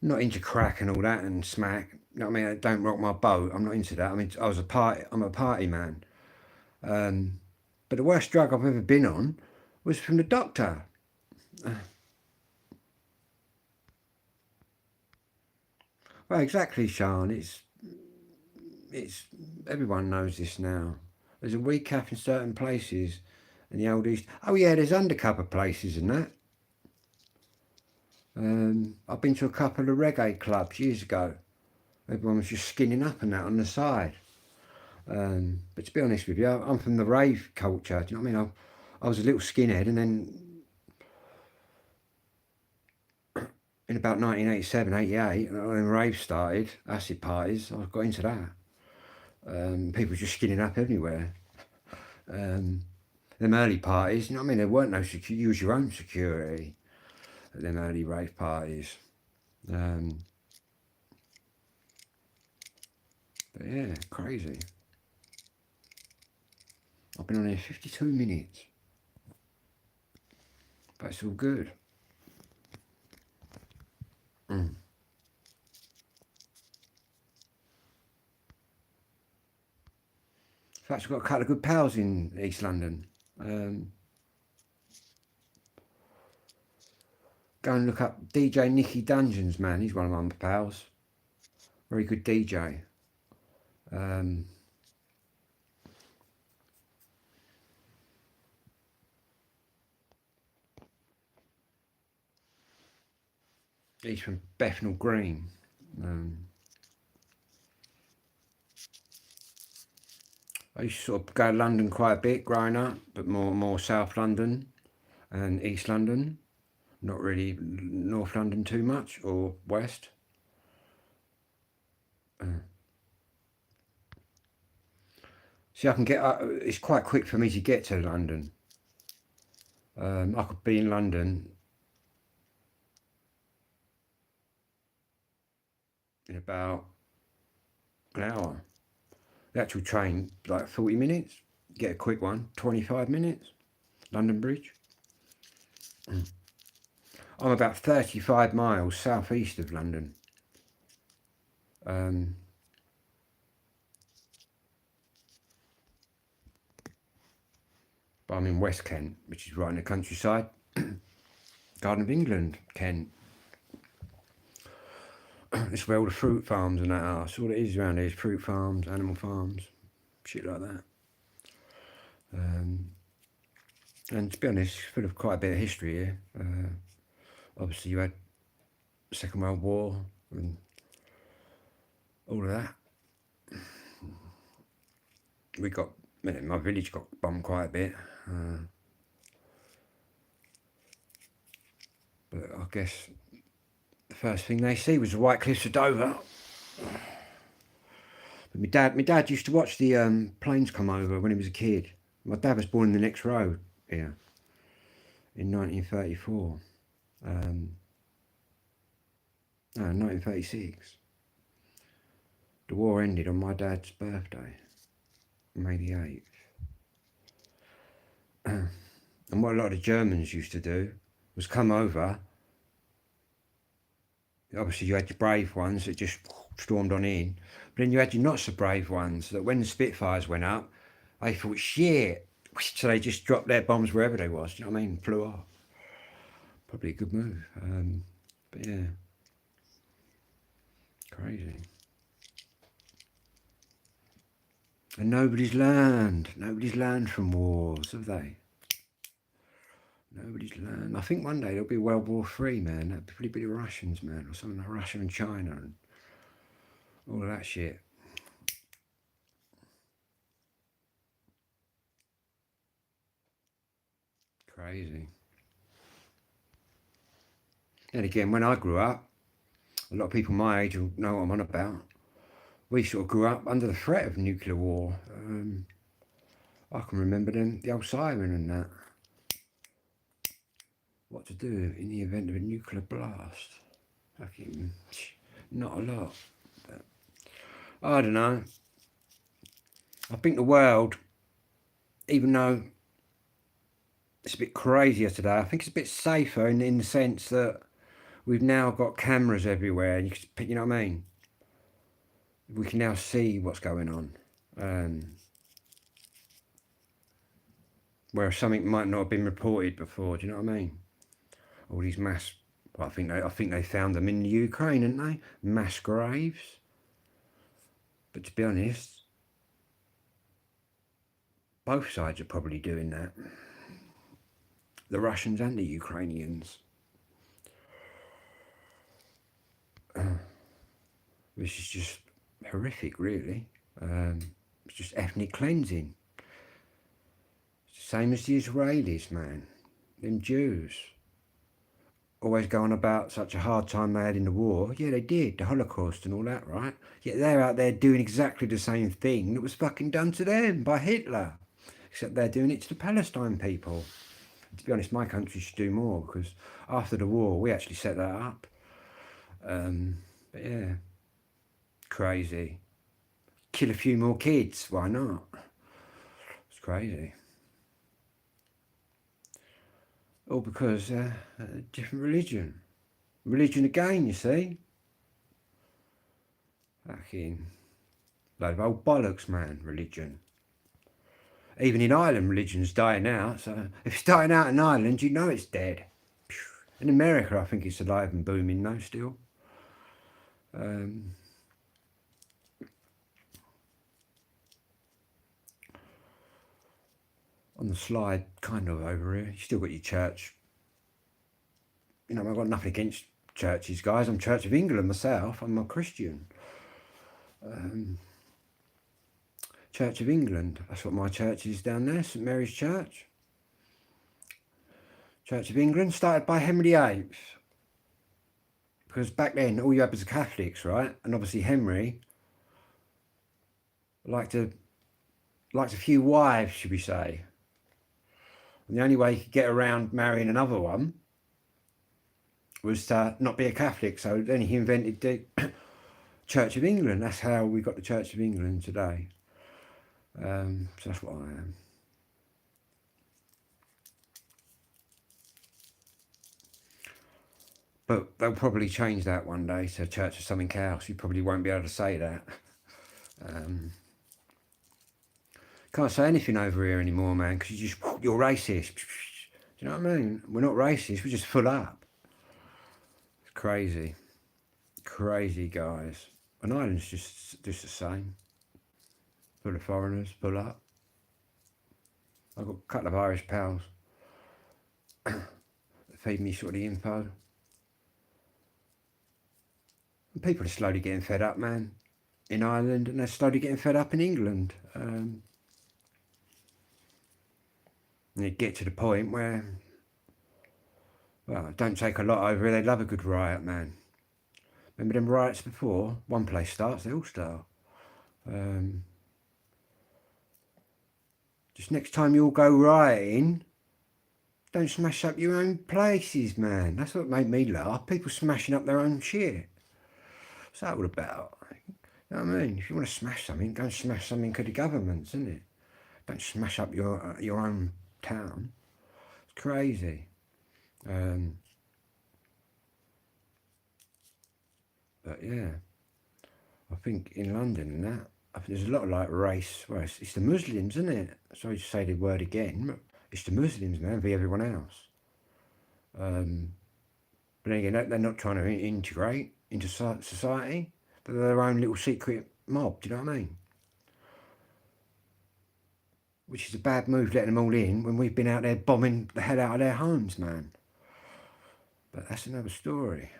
I'm not into crack and all that and smack. You know what I mean? Don't rock my boat. I'm not into that. I mean, I'm a party man. But the worst drug I've ever been on was from the doctor. Well, exactly, Sean. It's everyone knows this now. There's a weed cap in certain places, in the old east. Oh yeah, there's undercover places and that. I've been to a couple of reggae clubs years ago. Everyone was just skinning up and that on the side. But to be honest with you, I'm from the rave culture. Do you know what I mean? I was a little skinhead, and then in about 1987, 88, when rave started, acid parties, I got into that. People just skinning up everywhere. Them early parties, you know what I mean? There weren't no security. Use your own security at them early rave parties. But yeah, crazy. I've been on here 52 minutes. But it's all good. In fact, I've got a couple of good pals in East London. Go and look up DJ Nicky Dungeons, man. He's one of my pals. Very good DJ. He's from Bethnal Green. I used to sort of go to London quite a bit growing up, but more South London and East London. Not really North London too much, or West. See, I can get. It's quite quick for me to get to London. I could be in London in about an hour. The actual train, like 40 minutes. Get a quick one, 25 minutes. London Bridge. I'm about 35 miles southeast of London. But I'm in West Kent, which is right in the countryside. Garden of England, Kent. It's where all the fruit farms and that are. That's all it is around here, is fruit farms, animal farms, shit like that. And to be honest, it's full of quite a bit of history here. Obviously you had the Second World War and all of that. My village got bombed quite a bit. But I guess the first thing they see was the White Cliffs of Dover. But my dad used to watch the planes come over when he was a kid. My dad was born in the next row here in 1934. No, 1936. The war ended on my dad's birthday, May the 8th. And what a lot of Germans used to do was come over. Obviously, you had your brave ones that just stormed on in, but then you had your not so brave ones that when the Spitfires went up, they thought, shit, so they just dropped their bombs wherever they was. Do you know what I mean? Flew off. Probably a good move. But yeah, crazy. And nobody's learned. Nobody's learned from wars, have they? Nobody's learned. I think one day there'll be World War III, man. That'll probably be the Russians, man, or something like Russia and China and all of that shit. Crazy. And again, when I grew up, a lot of people my age will know what I'm on about. We sort of grew up under the threat of nuclear war. I can remember the old siren and that. What to do in the event of a nuclear blast. Fucking not a lot. But I don't know. I think the world, even though it's a bit crazier today, I think it's a bit safer in the sense that we've now got cameras everywhere. You know what I mean? We can now see what's going on. Where something might not have been reported before. Do you know what I mean? All these mass. Well, I think they found them in the Ukraine, didn't they? Mass graves. But to be honest, both sides are probably doing that. The Russians and the Ukrainians. This is just horrific, really. It's just ethnic cleansing. It's the same as the Israelis, man. Them Jews. Always going about such a hard time they had in the war. Yeah, they did, the Holocaust and all that, right? Yet they're out there doing exactly the same thing that was fucking done to them by Hitler. Except they're doing it to the Palestine people. To be honest, my country should do more because after the war, we actually set that up. But yeah, crazy. Kill a few more kids, why not? It's crazy. All because a different religion. Religion again, you see. Fucking load of old bollocks, man, religion. Even in Ireland, religion's dying out. So if it's dying out in Ireland, you know it's dead. In America, I think it's alive and booming though, still. On the slide, kind of over here, you still got your church. You know, I've got nothing against churches, guys. I'm Church of England myself. I'm a Christian. Church of England. That's what my church is down there, St Mary's Church. Church of England, started by Henry VIII. Because back then, all you had was the Catholics, right? And obviously Henry liked a few wives, should we say. And the only way he could get around marrying another one was to not be a Catholic. So then he invented the Church of England. That's how we got the Church of England today. So that's what I am. But they'll probably change that one day to Church of something else. You probably won't be able to say that. Can't say anything over here anymore, man, because you're racist. Do you know what I mean? We're not racist, we're just full up. It's crazy. Crazy, guys. And Ireland's just the same. Full of foreigners, full up. I've got a couple of Irish pals that feed me sort of the info. And people are slowly getting fed up, man, in Ireland, and they're slowly getting fed up in England. And you get to the point where, well, it don't take a lot over here. They love a good riot, man. Remember them riots before? One place starts, they all start. Just next time you all go rioting, don't smash up your own places, man. That's what made me laugh. People smashing up their own shit. What's that all about? You know what I mean? If you want to smash something, go and smash something of the government's, isn't it? Don't smash up your own town. It's crazy. But yeah, I think in London and that, I think there's a lot of like race. Well, it's the Muslims, isn't it? Sorry to say the word again. But it's the Muslims, man, v everyone else. But then again, they're not trying to integrate into society. They're their own little secret mob. Do you know what I mean? Which is a bad move, letting them all in when we've been out there bombing the hell out of their homes, man. But that's another story.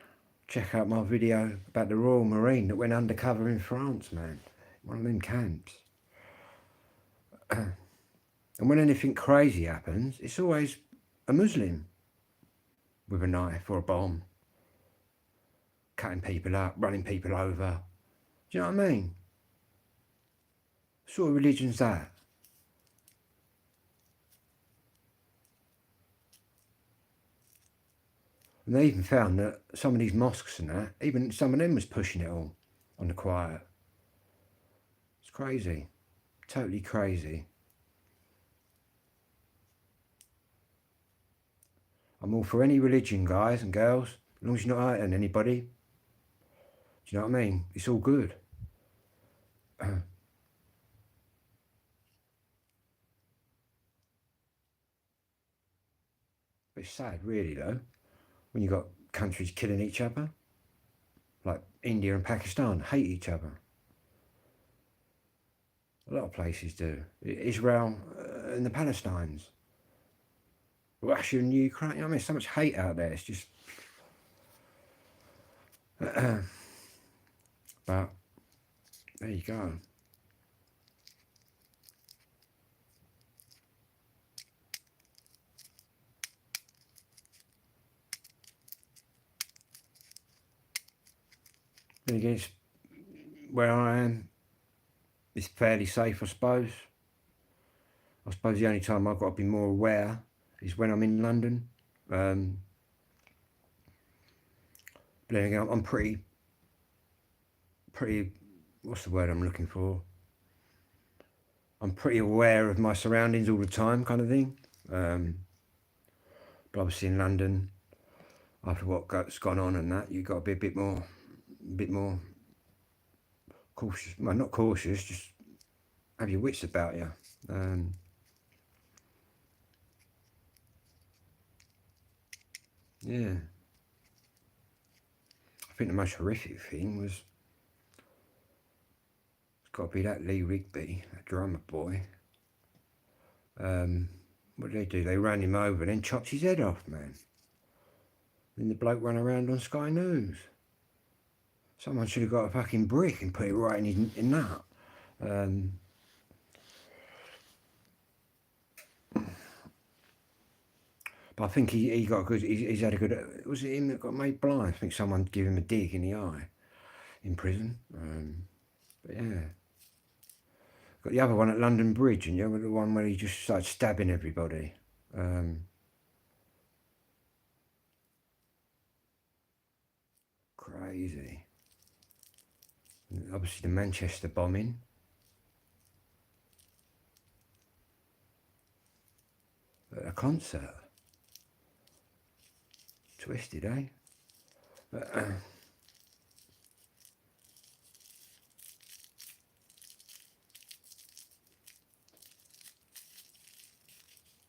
Check out my video about the Royal Marine that went undercover in France, man. One of them camps. And when anything crazy happens, it's always a Muslim with a knife or a bomb, cutting people up, running people over. Do you know what I mean? What sort of religion's that? And they even found that some of these mosques and that, even some of them was pushing it all on the quiet. It's crazy. Totally crazy. I'm all for any religion, guys and girls, as long as you're not hurting anybody. Do you know what I mean? It's all good. But it's sad, really, though, when you've got countries killing each other, like India and Pakistan hate each other. A lot of places do. Israel and the Palestinians. Russia and Ukraine. You know what I mean? So much hate out there. It's just... but there you go. Then again, where I am, it's fairly safe, I suppose. I suppose the only time I've got to be more aware is when I'm in London. But then again, I'm pretty, what's the word I'm looking for? I'm pretty aware of my surroundings all the time, kind of thing. But obviously in London, after what's gone on and that, you've got to be a bit more cautious. Well, not cautious, just have your wits about you. Yeah. I think the most horrific thing was, it's got to be that Lee Rigby, that drummer boy. What did they do? They ran him over and then chopped his head off, man. Then the bloke ran around on Sky News. Someone should have got a fucking brick and put it right in his nut. But I think he got a good. He's had a good. Was it him that got made blind? I think someone gave him a dig in the eye in prison. But yeah, got the other one at London Bridge, and you know the one where he just started stabbing everybody. Crazy. And obviously the Manchester bombing. At a concert. Twisted, eh? But,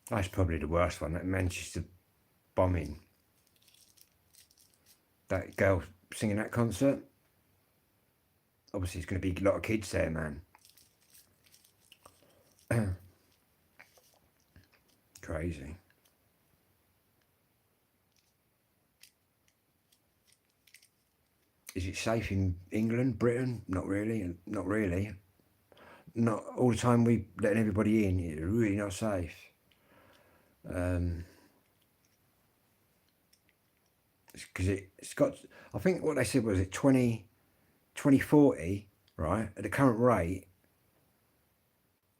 that's probably the worst one, that Manchester bombing. That girl singing that concert. Obviously, there's going to be a lot of kids there, man. Crazy. Is it safe in England, Britain? Not really. Not really. Not all the time we letting everybody in. It's really not safe. Because it's got, I think what they said was it 2040, right? At the current rate,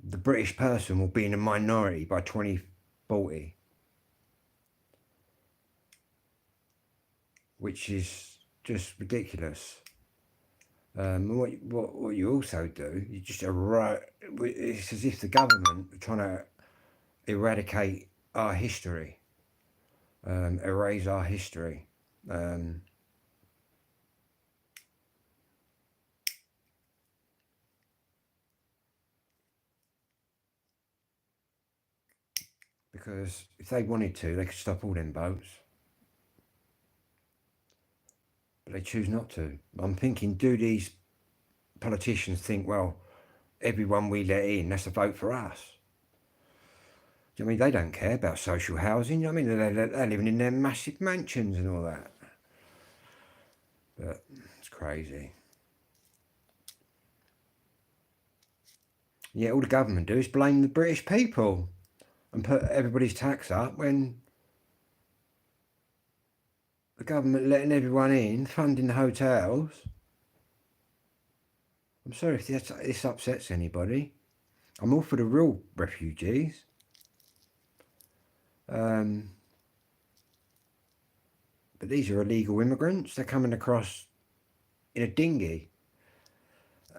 the British person will be in a minority by 2040. Which is just ridiculous. What you also do, you just it's as if the government are trying to eradicate our history, erase our history. Because if they wanted to, they could stop all them boats. But they choose not to. I'm thinking, do these politicians think, well, everyone we let in, that's a vote for us? Do you know what I mean? They don't care about social housing. You know what I mean? They're living in their massive mansions and all that. But it's crazy. Yeah, all the government do is blame the British people and put everybody's tax up when the government letting everyone in, funding the hotels. I'm sorry if this upsets anybody. I'm all for the real refugees. But these are illegal immigrants. They're coming across in a dinghy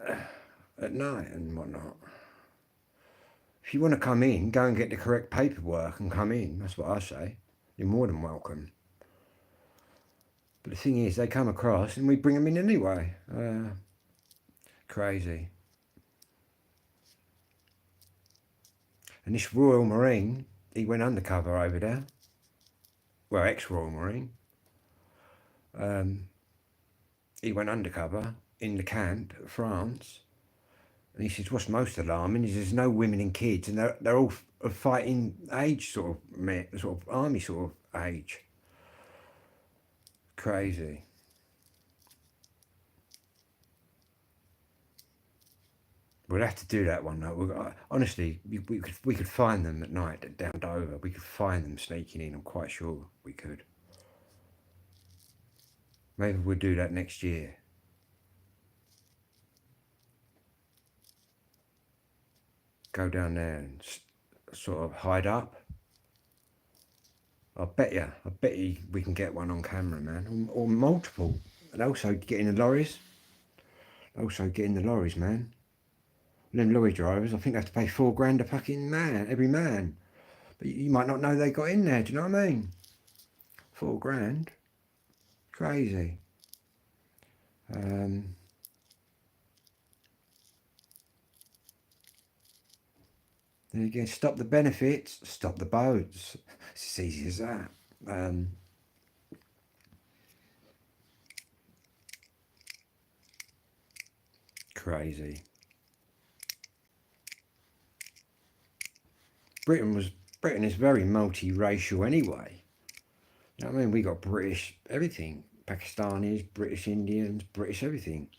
at night and whatnot. If you want to come in, go and get the correct paperwork and come in. That's what I say. You're more than welcome. But the thing is, they come across and we bring them in anyway. Crazy. And this Royal Marine, he went undercover over there. Well, ex-Royal Marine. He went undercover in the camp at France. And he says, what's most alarming is there's no women and kids, and they're all of fighting age, sort of army sort of age. Crazy. We'll have to do that one though. Honestly, we could find them at night down Dover. We could find them sneaking in. I'm quite sure we could. Maybe we'll do that next year. Go down there and sort of hide up. I bet you we can get one on camera, man, or multiple. And also get in the lorries. Man. And them lorry drivers, I think they have to pay $4,000 a fucking man, every man. But you might not know they got in there. Do you know what I mean? $4,000. Crazy. There you go. Stop the benefits, stop the boats. It's as easy as that. Crazy. Britain is very multiracial anyway. You know what I mean? We got British everything. Pakistanis, British Indians, British everything.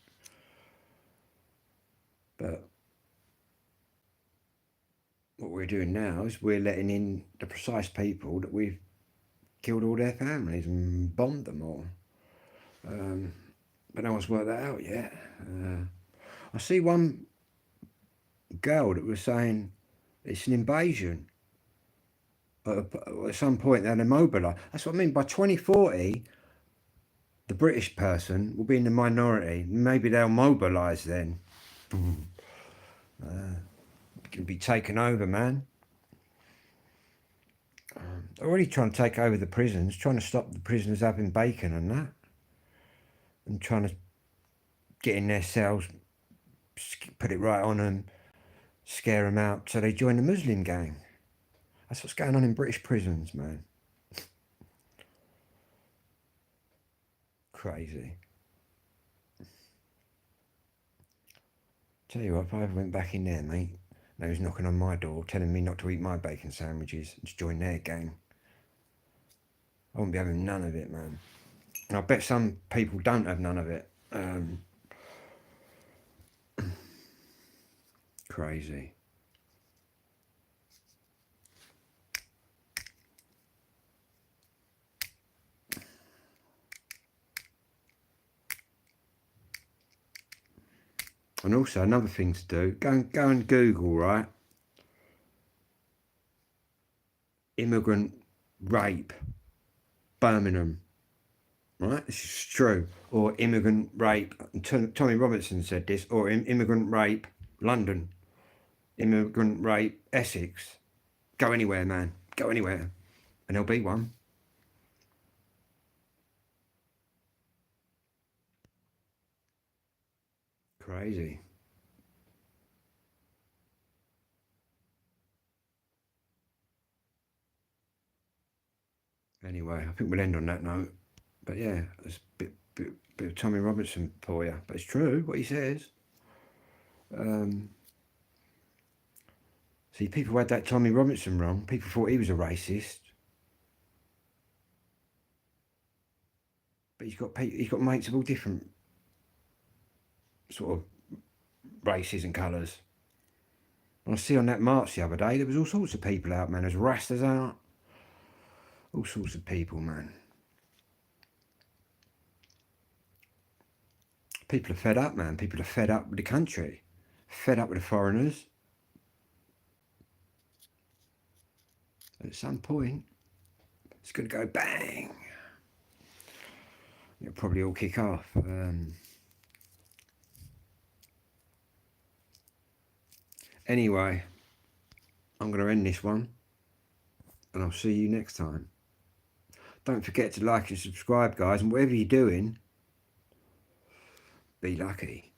But what we're doing now is we're letting in the precise people that we've killed all their families and bombed them all. But no one's worked that out yet. I see one girl that was saying it's an invasion. At some point they'll immobilise. That's what I mean. By 2040, the British person will be in the minority. Maybe they'll mobilise then. Can be taken over, man. They're already trying to take over the prisons, trying to stop the prisoners having bacon and that. And trying to get in their cells, put it right on them, scare them out so they join the Muslim gang. That's what's going on in British prisons, man. Crazy. Tell you what, if I ever went back in there, mate, they was knocking on my door telling me not to eat my bacon sandwiches and to join their gang. I wouldn't be having none of it, man. And I bet some people don't have none of it. Crazy. And also another thing to do, go and Google, right? Immigrant rape, Birmingham. right? This is true. Or immigrant rape. Tommy Robinson said this. Or immigrant rape, London. Immigrant rape, Essex. Go anywhere, man. Go anywhere. And there'll be one. Crazy. Anyway, I think we'll end on that note. But yeah, it's a bit of Tommy Robinson for you. But it's true what he says. See, people had that Tommy Robinson wrong. People thought he was a racist. But he's got mates of all different sort of races and colours. And I see on that march the other day, there was all sorts of people out, man. There's Rastas out. All sorts of people, man. People are fed up, man. People are fed up with the country. Fed up with the foreigners. And at some point, it's going to go bang. It'll probably all kick off. Anyway, I'm going to end this one. And I'll see you next time. Don't forget to like and subscribe, guys. And whatever you're doing, be lucky.